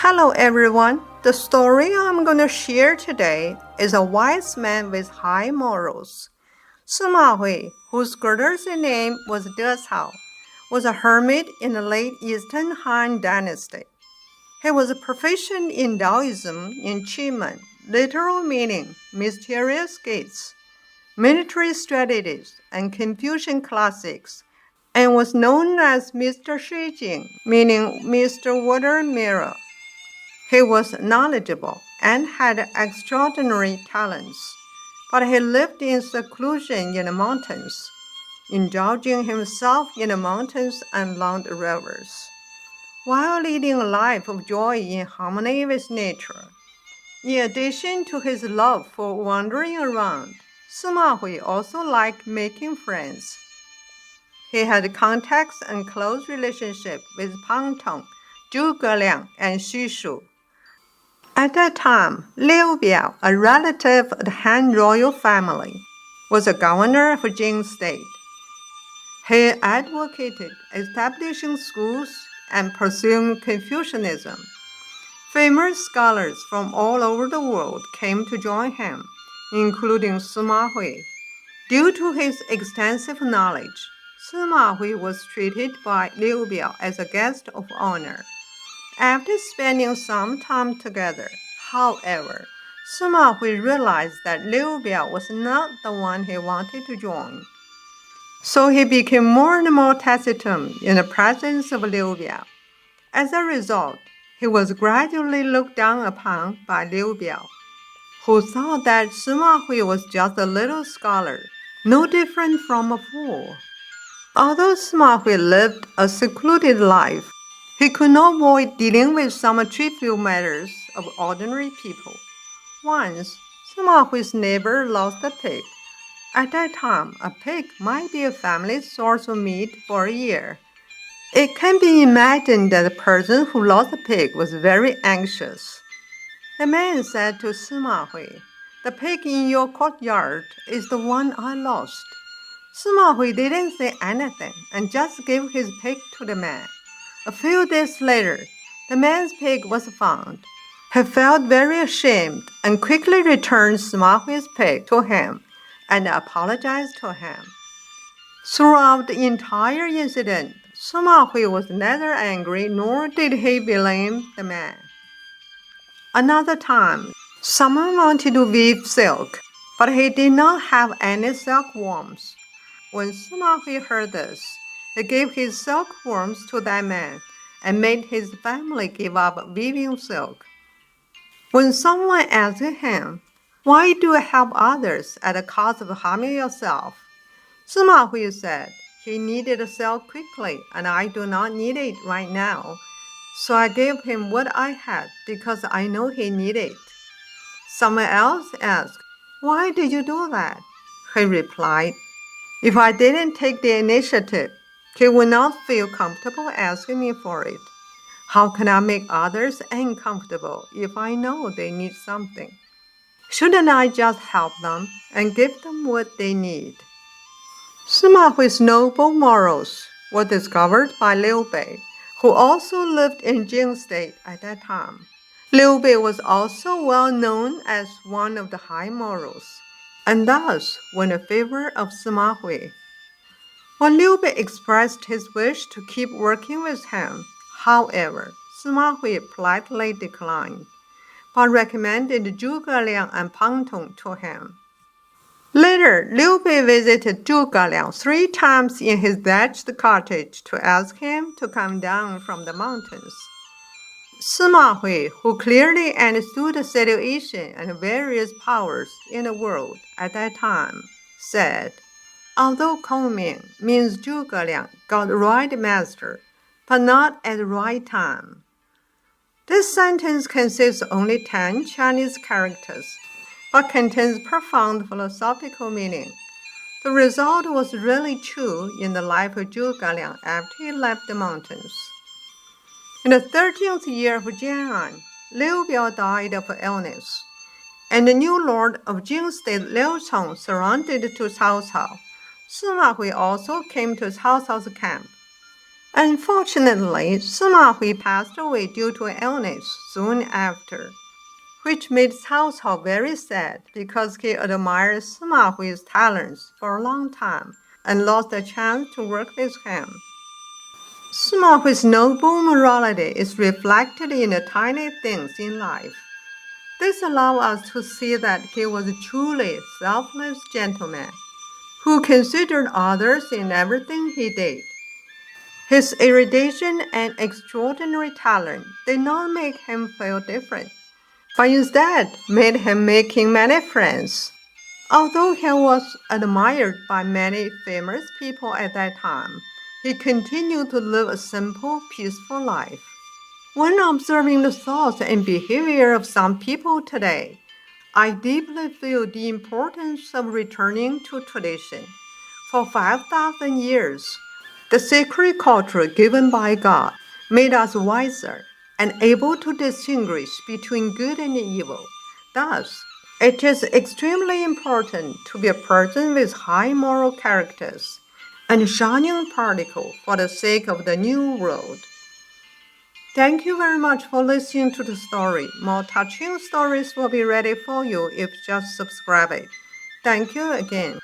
Hello everyone, the story I'm going to share today is a wise man with high morals. Sima Hui, whose courtesy name was Decao, was a hermit in the late Eastern Han Dynasty. He was proficient in Taoism in Qimen, literal meaning mysterious gates, military strategies, and Confucian classics, and was known as Mr. Shui Jing, meaning Mr. Water Mirror. He was knowledgeable and had extraordinary talents, but he lived in seclusion in the mountains, indulging himself in the mountains and along the rivers, while leading a life of joy in harmony with nature. In addition to his love for wandering around, Sima Hui also liked making friends. He had contacts and close relationship with Pang Tong, Zhuge Liang, and Xu Shu. At that time, Liu Biao, a relative of the Han royal family, was a governor of Jing state. He advocated establishing schools and pursuing Confucianism. Famous scholars from all over the world came to join him, including Sima Hui. Due to his extensive knowledge, Sima Hui was treated by Liu Biao as a guest of honor. After spending some time together, however, Sima Hui realized that Liu Biao was not the one he wanted to join. So he became more and more taciturn in the presence of Liu Biao. As a result, he was gradually looked down upon by Liu Biao, who thought that Sima Hui was just a little scholar, no different from a fool. Although Sima Hui lived a secluded life, he could not avoid dealing with some trivial matters of ordinary people. Once, Sima Hui's neighbor lost a pig. At that time, a pig might be a family source of meat for a year. It can be imagined that the person who lost the pig was very anxious. The man said to Sima Hui, "The pig in your courtyard is the one I lost." Sima Hui didn't say anything and just gave his pig to the man. A few days later, the man's pig was found. He felt very ashamed and quickly returned Sima Hui's pig to him and apologized to him. Throughout the entire incident, Sima Hui was neither angry nor did he blame the man. Another time, someone wanted to weave silk, but he did not have any silkworms. When Sima Hui heard this, he gave his silkworms to that man and made his family give up weaving silk. When someone asked him, "Why do you help others at the cost of harming yourself?" Sima Hui said, "He needed silk quickly, and I do not need it right now. So I gave him what I had because I know he needed it." Someone else asked, "Why did you do that?" He replied, "If I didn't take the initiative, he would not feel comfortable asking me for it. How can I make others uncomfortable if I know they need something? Shouldn't I just help them and give them what they need?" Sima Hui's noble morals were discovered by Liu Bei, who also lived in Jing state at that time. Liu Bei was also well known as one of the high morals, and thus won the favor of Sima Hui. When Liu Bei expressed his wish to keep working with him, however, Sima Hui politely declined, but recommended Zhuge Liang and Pang Tong to him. Later, Liu Bei visited Zhuge Liang 3 times in his thatched cottage to ask him to come down from the mountains. Sima Hui, who clearly understood the situation and various powers in the world at that time, said, "Although Qimen means Zhuge Liang got the right master, but not at the right time." This sentence consists of only 10 Chinese characters, but contains profound philosophical meaning. The result was really true in the life of Zhuge Liang after he left the mountains. In the 13th year of Jian, Liu Biao died of illness, and the new lord of Jing state Liu Cong surrendered to Cao Cao. Sima Hui also came to Cao Cao's camp. Unfortunately, Sima Hui passed away due to illness soon after, which made Cao Cao very sad because he admired Sima Hui's talents for a long time and lost the chance to work with him. Sima Hui's noble morality is reflected in the tiny things in life. This allows us to see that he was a truly selfless gentleman who considered others in everything he did. His erudition and extraordinary talent did not make him feel different, but instead made him making many friends. Although he was admired by many famous people at that time, he continued to live a simple, peaceful life. When observing the thoughts and behavior of some people today, I deeply feel the importance of returning to tradition. For 5,000 years, the sacred culture given by God made us wiser and able to distinguish between good and evil. Thus, it is extremely important to be a person with high moral characters and a shining particle for the sake of the new world. Thank you very much for listening to the story. More touching stories will be ready for you if just subscribe it. Thank you again.